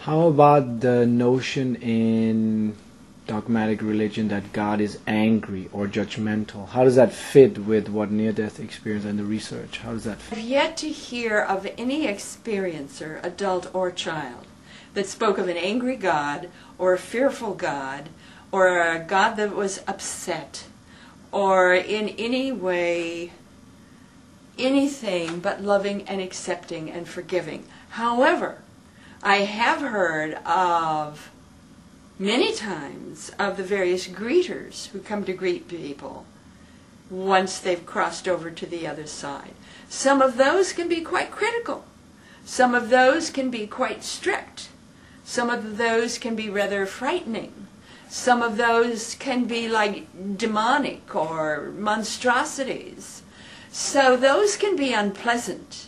How about the notion in dogmatic religion that God is angry or judgmental? How does that fit with what near-death experience and the research? How does that fit? I've yet to hear of any experiencer, adult or child, that spoke of an angry God or a fearful God or a God that was upset or in any way anything but loving and accepting and forgiving. However, I have heard of many times of the various greeters who come to greet people once they've crossed over to the other side. Some of those can be quite critical. Some of those can be quite strict. Some of those can be rather frightening. Some of those can be like demonic or monstrosities. So those can be unpleasant.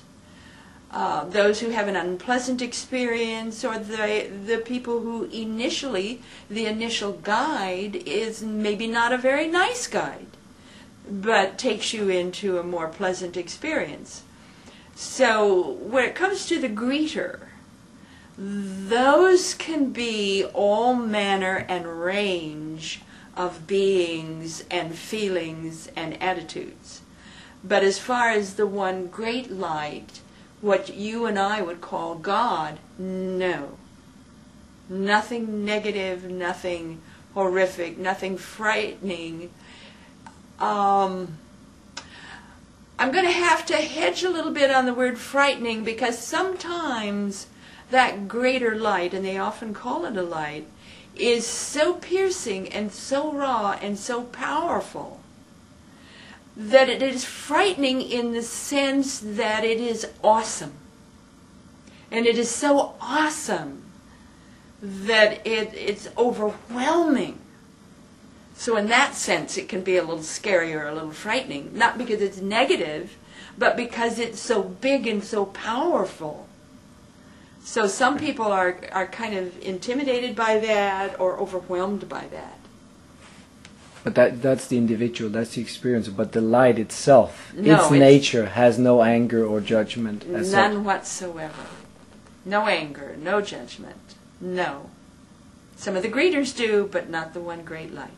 Those who have an unpleasant experience, or the people who the initial guide is maybe not a very nice guide, but takes you into a more pleasant experience. So when it comes to the greeter, those can be all manner and range of beings and feelings and attitudes. But as far as the one great light, what you and I would call God, no. Nothing negative, nothing horrific, nothing frightening. I'm going to have to hedge a little bit on the word frightening, because sometimes that greater light, and they often call it a light, is so piercing and so raw and so powerful that it is frightening in the sense that it is awesome. And it is so awesome that it's overwhelming. So in that sense, it can be a little scary or a little frightening, not because it's negative, but because it's so big and so powerful. So some people are kind of intimidated by that or overwhelmed by that. But that's the individual, that's the experience. But the light itself, no, its nature, has no anger or judgment. None whatsoever. No anger, no judgment, no. Some of the greeters do, but not the one great light.